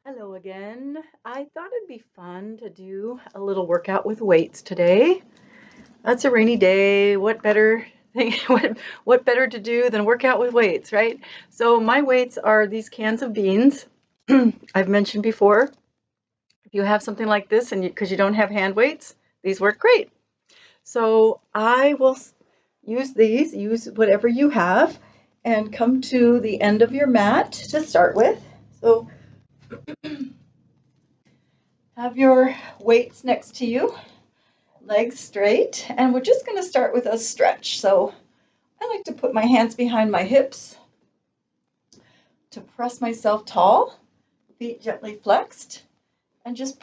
Hello again. I thought it'd be fun to do a little workout with weights today. That's a rainy day. What better thing, what better to do than work out with weights, right? So my weights are these cans of beans. I've mentioned before, if you have something like this and because you don't have hand weights, these work great. So I will use these, use whatever you have, and come to the end of your mat to start with. So have your weights next to you, legs straight, and we're just going to start with a stretch. So I like to put my hands behind my hips to press myself tall, feet gently flexed, and just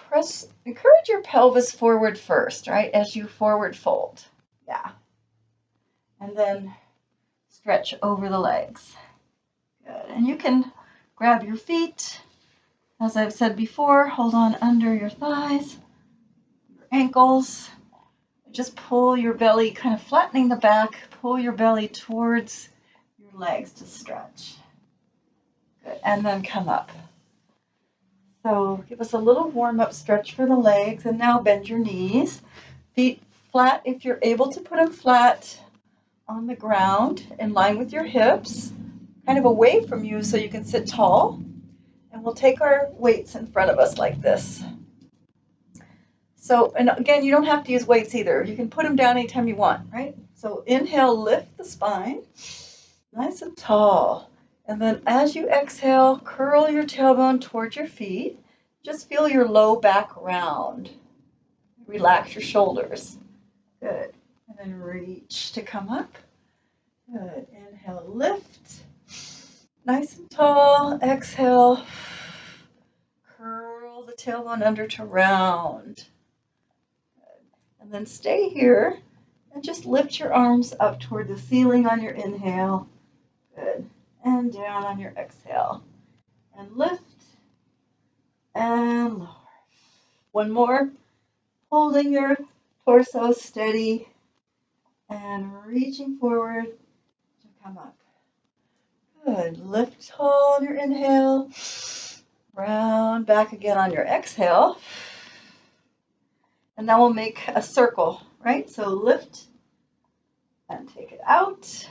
encourage your pelvis forward first, right, as you forward fold. Yeah. And then stretch over the legs. Good. And you can grab your feet. As I've said before, hold on under your thighs, your ankles. Just pull your belly, kind of flattening the back, pull your belly towards your legs to stretch. Good. And then come up. So give us a little warm-up stretch for the legs, and now bend your knees. Feet flat if you're able to put them flat on the ground in line with your hips, kind of away from you so you can sit tall. And we'll take our weights in front of us like this. So, and again, you don't have to use weights either. You can put them down anytime you want, right? So inhale, lift the spine, nice and tall. And then as you exhale, curl your tailbone towards your feet. Just feel your low back round. Relax your shoulders. Good. And then reach to come up. Good. Inhale, lift. Nice and tall. Exhale. Curl the tailbone under to round. And then stay here and just lift your arms up toward the ceiling on your inhale. Good. And down on your exhale. And lift and lower. One more. Holding your torso steady and reaching forward to come up. Good. Lift tall on your inhale. Round back again on your exhale. And now we'll make a circle, right? So lift and take it out,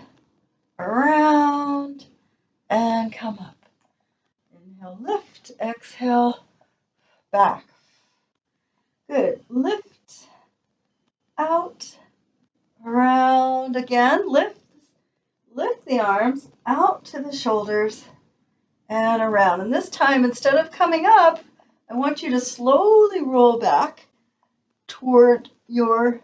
around, and come up. Inhale, lift, exhale, back. Good. Lift, out, around again. Lift the arms out to the shoulders and around. And this time, instead of coming up, I want you to slowly roll back toward your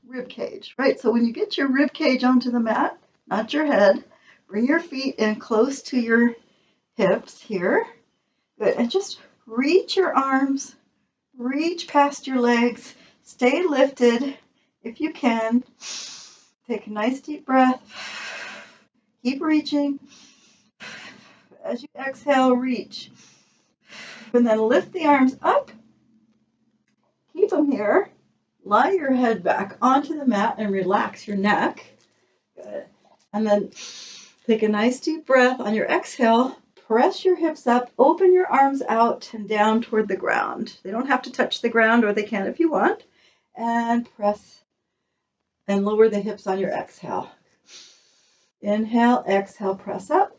rib cage, right? So when you get your rib cage onto the mat, not your head, bring your feet in close to your hips here. Good. And just reach your arms, reach past your legs, stay lifted if you can. Take a nice deep breath. Keep reaching. As you exhale, reach. And then lift the arms up. Keep them here. Lie your head back onto the mat and relax your neck. Good. And then take a nice deep breath on your exhale. Press your hips up, open your arms out and down toward the ground. They don't have to touch the ground, or they can if you want. And press and lower the hips on your exhale. Inhale, exhale, press up.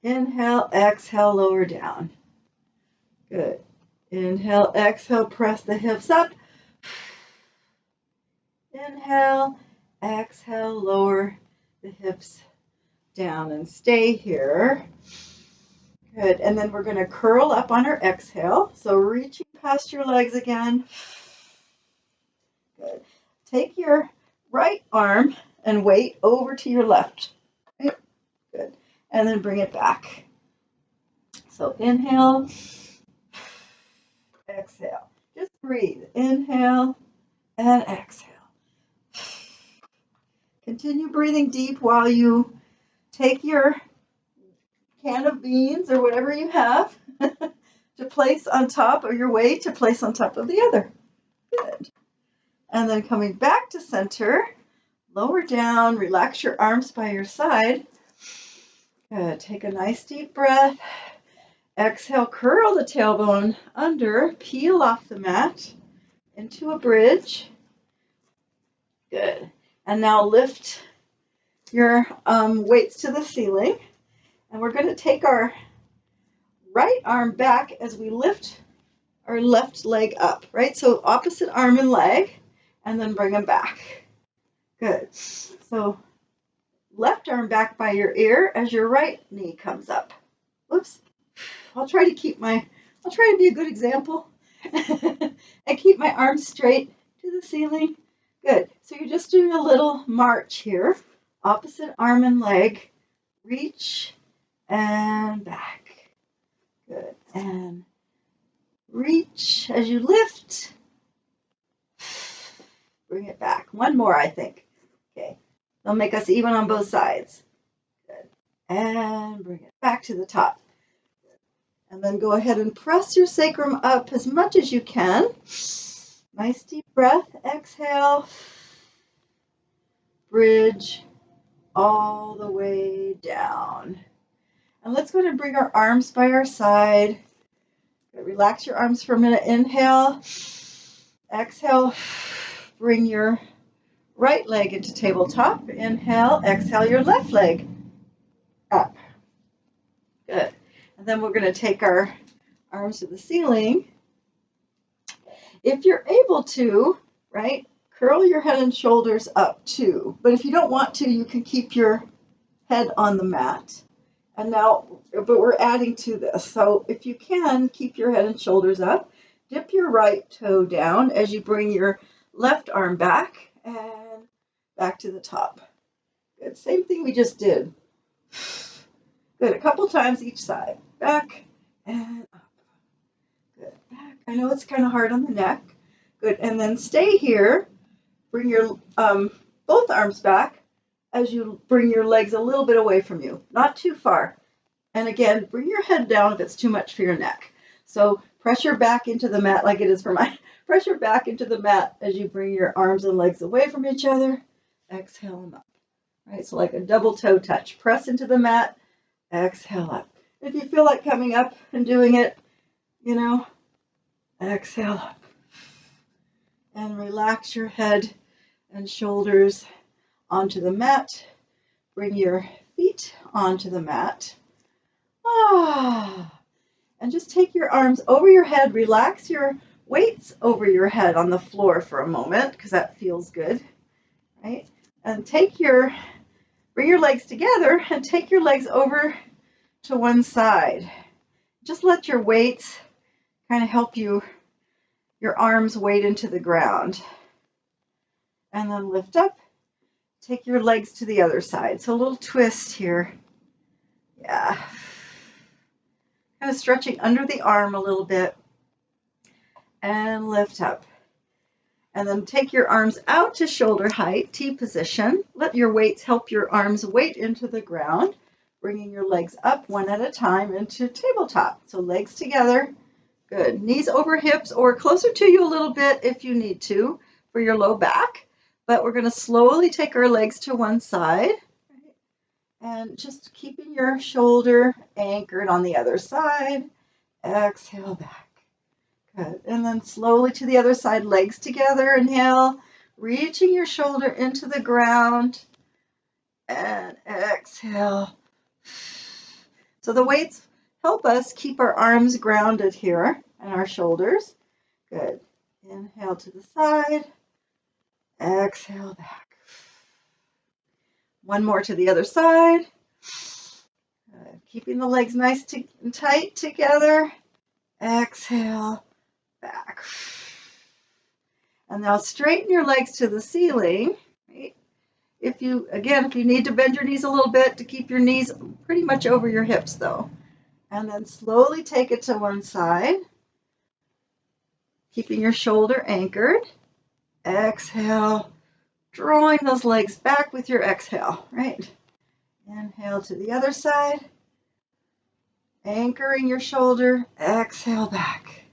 Inhale, exhale, lower down. Good. Inhale, exhale, press the hips up. Inhale, exhale, lower the hips down and stay here. Good. And then we're going to curl up on our exhale. So reaching past your legs again. Good. Take your right arm and weight over to your left. Right? Good. And then bring it back. So inhale, exhale. Just breathe. Inhale and exhale. Continue breathing deep while you take your can of beans or whatever you have to place on top, or your weight to place on top of the other. Good. And then coming back to center, lower down, relax your arms by your side. Good. Take a nice deep breath Exhale, curl the tailbone under, peel off the mat into a bridge. Good. And now lift your weights to the ceiling. And we're going to take our right arm back as we lift our left leg up, right? So opposite arm and leg, and then bring them back. Good. So left arm back by your ear as your right knee comes up. Whoops. I'll try to be a good example and keep my arms straight to the ceiling. Good. So you're just doing a little march here. Opposite arm and leg. Reach and back. Good. And reach as you lift. Bring it back. One more, I think. Okay. They'll make us even on both sides. Good. And bring it back to the top. And then go ahead and press your sacrum up as much as you can. Nice deep breath. Exhale. Bridge all the way down. And let's go ahead and bring our arms by our side. Relax your arms for a minute. Inhale. Exhale. Bring your right leg into tabletop. Inhale. Exhale your left leg up. Good. And then we're going to take our arms to the ceiling. If you're able to, right, curl your head and shoulders up too. But if you don't want to, you can keep your head on the mat. And now, but we're adding to this. So if you can, keep your head and shoulders up. Dip your right toe down as you bring your left arm back and back to the top. Good. Same thing we just did. Good. A couple times each side. Back and up. Good. Back. I know it's kind of hard on the neck. Good. And then stay here. Bring your both arms back as you bring your legs a little bit away from you. Not too far. And again, bring your head down if it's too much for your neck. So pressure back into the mat like it is for mine. Pressure back into the mat as you bring your arms and legs away from each other. Exhale them up. Right. So like a double toe touch. Press into the mat. Exhale up. If you feel like coming up and doing it, exhale up. And relax your head and shoulders onto the mat. Bring your feet onto the mat. And just take your arms over your head. Relax your weights over your head on the floor for a moment because that feels good, right? And bring your legs together and take your legs over to one side. Just let your weights kind of help your arms weight into the ground. And then lift up. Take your legs to the other side. So a little twist here. Yeah. Kind of stretching under the arm a little bit. And lift up. And then take your arms out to shoulder height, T position. Let your weights help your arms weight into the ground. Bringing your legs up one at a time into tabletop. So legs together. Good. Knees over hips or closer to you a little bit if you need to for your low back. But we're going to slowly take our legs to one side. And just keeping your shoulder anchored on the other side. Exhale back. Good. And then slowly to the other side, legs together. Inhale, reaching your shoulder into the ground. And exhale. So the weights help us keep our arms grounded here and our shoulders. Good. Inhale to the side. Exhale back. One more to the other side. Good. Keeping the legs nice and tight together. Exhale back. And now straighten your legs to the ceiling. Right? If you need to bend your knees a little bit to keep your knees pretty much over your hips though. And then slowly take it to one side. Keeping your shoulder anchored. Exhale. Drawing those legs back with your exhale, right? Inhale to the other side. Anchoring your shoulder. Exhale back.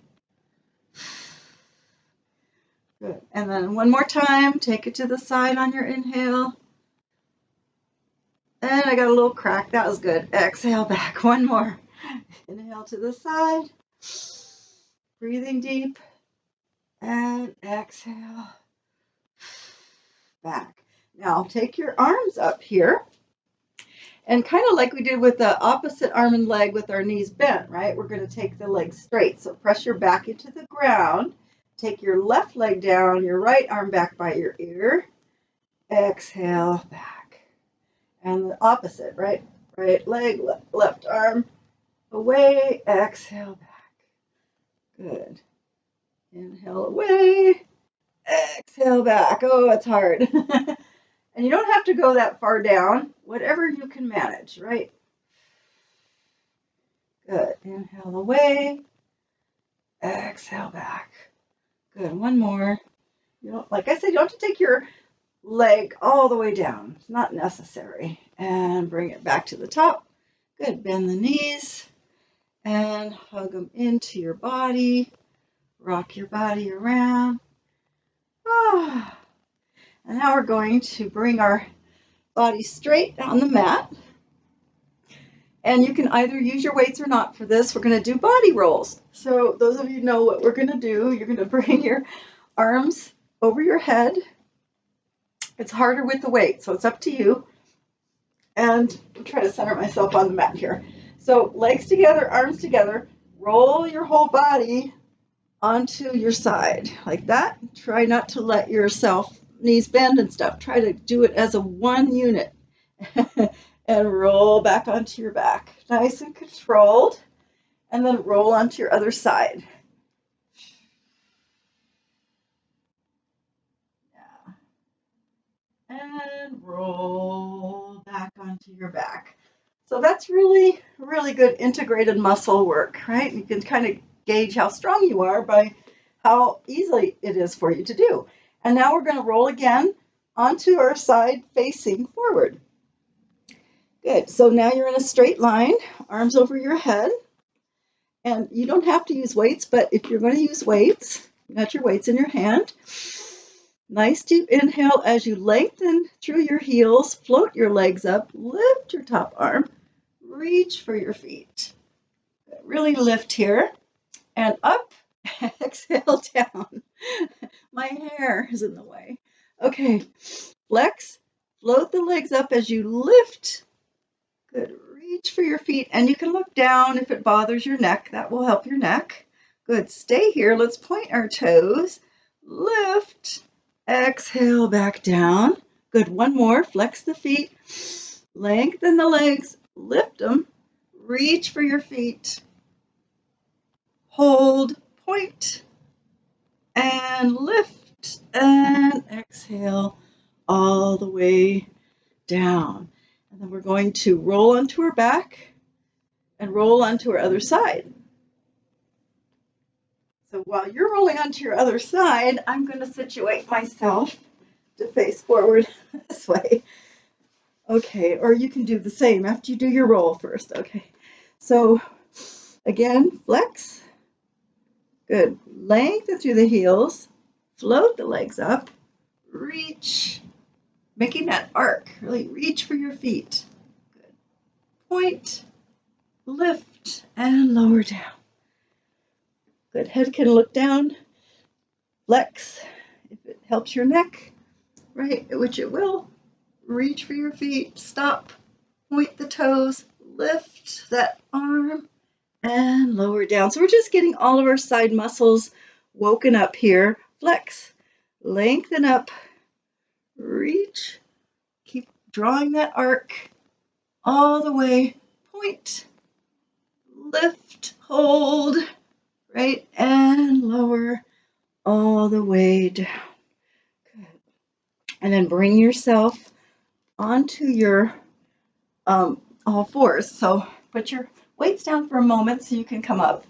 Good. And then one more time, take it to the side on your inhale. And I got a little crack. That was good. Exhale back. One more. Inhale to the side. Breathing deep. And exhale. Back. Now take your arms up here. And kind of like we did with the opposite arm and leg with our knees bent, right? We're going to take the legs straight. So press your back into the ground. Take your left leg down, your right arm back by your ear. Exhale, back. And the opposite, right? Right leg, left arm away. Exhale, back. Good. Inhale away. Exhale, back. Oh, it's hard. And you don't have to go that far down. Whatever you can manage, right? Good. Inhale away. Exhale back. Good. One more. You don't, like I said, you don't have to take your leg all the way down. It's not necessary. And bring it back to the top. Good. Bend the knees and hug them into your body. Rock your body around. Ah. And now we're going to bring our body straight on the mat. And you can either use your weights or not for this. We're going to do body rolls. So those of you know what we're going to do. You're going to bring your arms over your head. It's harder with the weight, so it's up to you. And I'll try to center myself on the mat here. So legs together, arms together. Roll your whole body onto your side like that. Try not to let yourself knees bend and stuff. Try to do it as a one unit. And roll back onto your back. Nice and controlled. And then roll onto your other side. Yeah. And roll back onto your back. So that's really, really good integrated muscle work, right? You can kind of gauge how strong you are by how easily it is for you to do. And now we're going to roll again onto our side facing forward. Good. So now you're in a straight line, arms over your head. And you don't have to use weights, but if you're going to use weights, you got your weights in your hand. Nice deep inhale as you lengthen through your heels, float your legs up, lift your top arm, reach for your feet. Really lift here and up, exhale down. My hair is in the way. Okay, flex, float the legs up as you lift. Good. Reach for your feet, and you can look down if it bothers your neck. That will help your neck. Good. Stay here. Let's point our toes. Lift. Exhale back down. Good. One more. Flex the feet. Lengthen the legs. Lift them. Reach for your feet. Hold. Point. And lift. And exhale all the way down. And then we're going to roll onto our back and roll onto our other side. So while you're rolling onto your other side, I'm going to situate myself to face forward this way. Okay, or you can do the same after you do your roll first. Okay, so again, flex. Good. Lengthen through the heels. Float the legs up. Reach. Making that arc. Really reach for your feet. Good. Point. Lift and lower down. Good. Head can look down. Flex if it helps your neck, right? Which it will. Reach for your feet. Stop. Point the toes. Lift that arm and lower down. So we're just getting all of our side muscles woken up here. Flex. Lengthen up. Reach. Keep drawing that arc all the way. Point. Lift. Hold. Right, and lower all the way down. Good. And then bring yourself onto your all fours. So put your weights down for a moment so you can come up.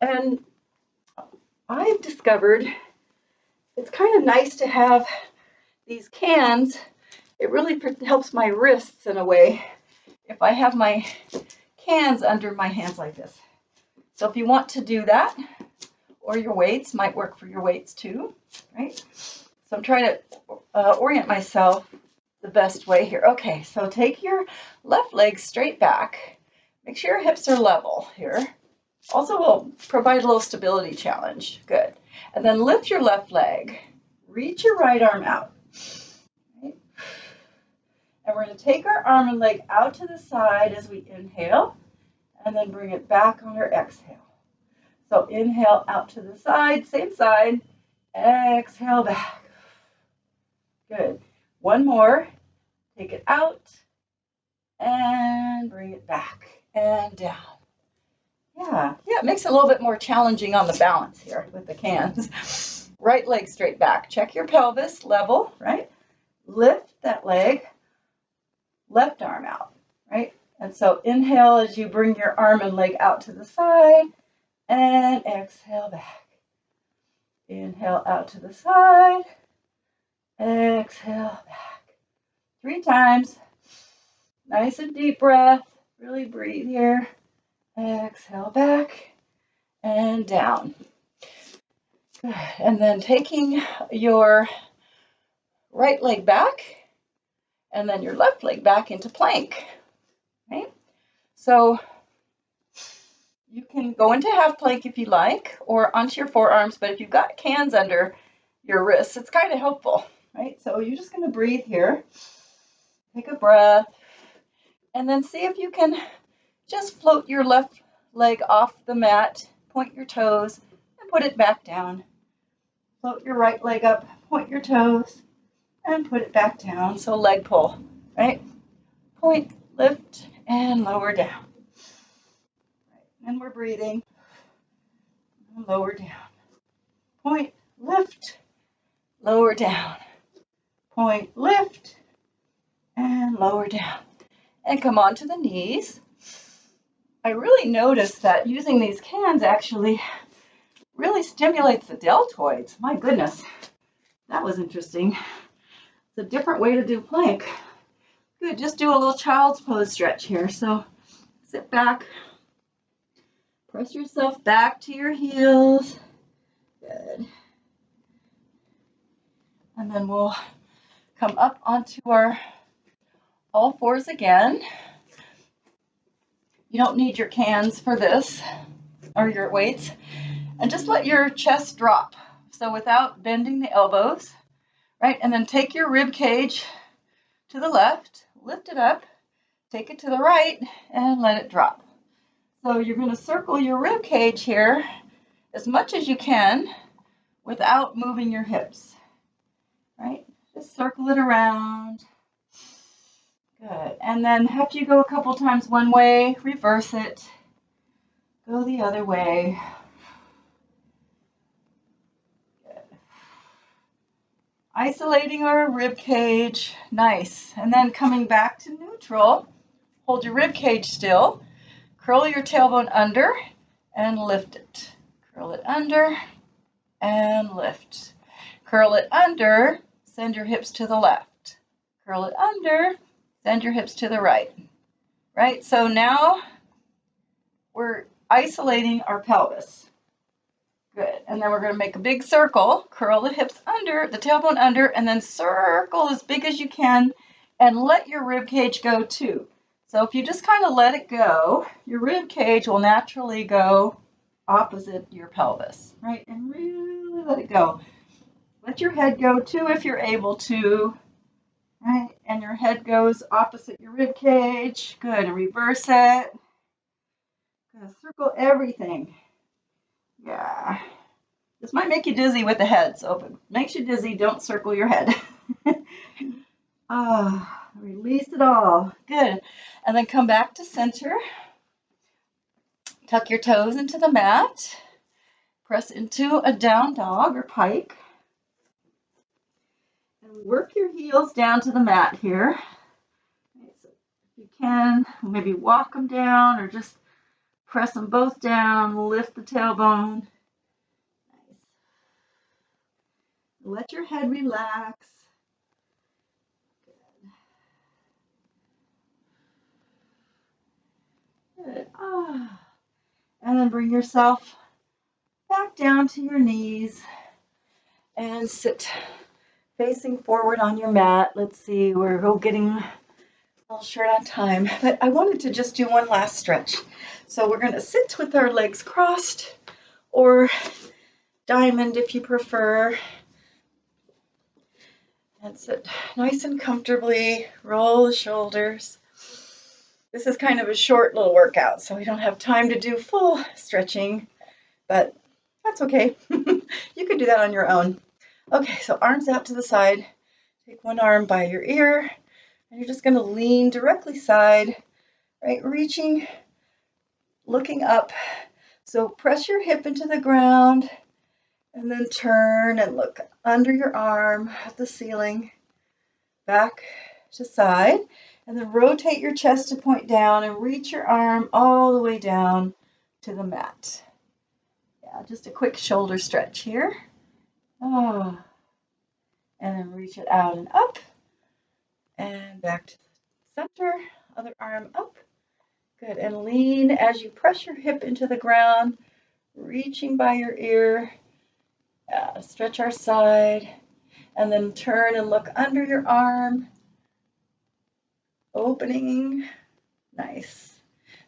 And I've discovered it's kind of nice to have these cans. It really helps my wrists in a way if I have my cans under my hands like this. So if you want to do that, or your weights might work for your weights too, right? So I'm trying to orient myself the best way here. Okay, so take your left leg straight back. Make sure your hips are level here. Also will provide a little stability challenge. Good. And then lift your left leg. Reach your right arm out. Right? And we're going to take our arm and leg out to the side as we inhale, and then bring it back on our exhale. So inhale out to the side, same side. Exhale back. Good. One more. Take it out and bring it back and down. Yeah, it makes it a little bit more challenging on the balance here with the cans. Right leg straight back. Check your pelvis level, right? Lift that leg. Left arm out, right? And so inhale as you bring your arm and leg out to the side, and exhale back. Inhale out to the side, exhale back. 3 times. Nice and deep breath. Really breathe here. Exhale back and down. Good. And then taking your right leg back and then your left leg back into plank. Right? So you can go into half plank if you like, or onto your forearms, but if you've got cans under your wrists, it's kind of helpful, right? So you're just going to breathe here. Take a breath, and then see if you can just float your left leg off the mat, point your toes, and put it back down. Float your right leg up, point your toes, and put it back down. So leg pull, right? Point, lift, and lower down. And we're breathing. And lower down. Point, lift, lower down. Point, lift, and lower down. And come onto the knees. I really noticed that using these cans actually really stimulates the deltoids. My goodness, that was interesting. It's a different way to do plank. Good, just do a little child's pose stretch here. So sit back, press yourself back to your heels. Good. And then we'll come up onto our all fours again. You don't need your cans for this or your weights. And just let your chest drop. So without bending the elbows, right? And then take your rib cage to the left, lift it up, take it to the right, and let it drop. So you're going to circle your rib cage here as much as you can without moving your hips, right? Just circle it around. Good. And then after you go a couple times one way, reverse it. Go the other way. Good. Isolating our rib cage. Nice. And then coming back to neutral. Hold your rib cage still. Curl your tailbone under and lift it. Curl it under and lift. Curl it under, send your hips to the left. Curl it under, send your hips to the right. Right? So now we're isolating our pelvis. Good. And then we're going to make a big circle. Curl the hips under, the tailbone under, and then circle as big as you can and let your rib cage go too. So if you just kind of let it go, your rib cage will naturally go opposite your pelvis, right? And really let it go. Let your head go too if you're able to, right? And your head goes opposite your rib cage. Good. And reverse it. Good. Circle everything. Yeah. This might make you dizzy with the head, so if it makes you dizzy, don't circle your head. Release it all. Good. And then come back to center. Tuck your toes into the mat. Press into a down dog or pike. And work your heels down to the mat here. So if you can, maybe walk them down or just press them both down. Lift the tailbone. Nice. Let your head relax. Good. And then bring yourself back down to your knees and sit facing forward on your mat. Let's see, we're getting A little short on time, but I wanted to just do one last stretch. So we're going to sit with our legs crossed or diamond if you prefer. And sit nice and comfortably, roll the shoulders. This is kind of a short little workout, so we don't have time to do full stretching, but that's okay. You could do that on your own. Okay, so arms out to the side. Take one arm by your ear, and you're just going to lean directly side, right? Reaching, looking up. So press your hip into the ground, and then turn and look under your arm at the ceiling, back to side, and then rotate your chest to point down and reach your arm all the way down to the mat. Yeah, just a quick shoulder stretch here. Oh. And then reach it out and up, and back to the center, other arm up. Good, and lean as you press your hip into the ground, reaching by your ear. Stretch our side, and then turn and look under your arm, opening, nice.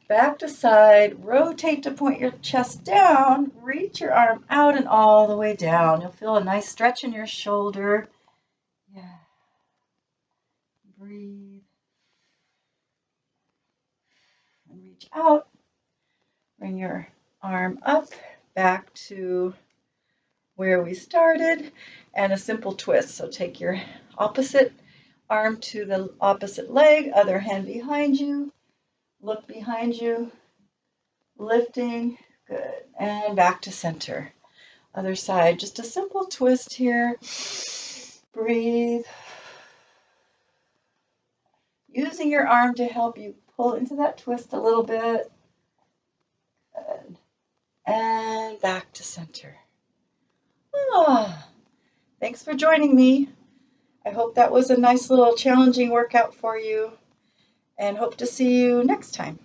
Back to side, rotate to point your chest down, reach your arm out and all the way down. You'll feel a nice stretch in your shoulder. Yeah. Breathe. And reach out. Bring your arm up, back to where we started, and a simple twist. So take your opposite arm to the opposite leg, other hand behind you, look behind you, lifting, good, and back to center. Other side, just a simple twist here. Breathe. Using your arm to help you pull into that twist a little bit. Good. And back to center. Thanks for joining me. I hope that was a nice little challenging workout for you, and hope to see you next time.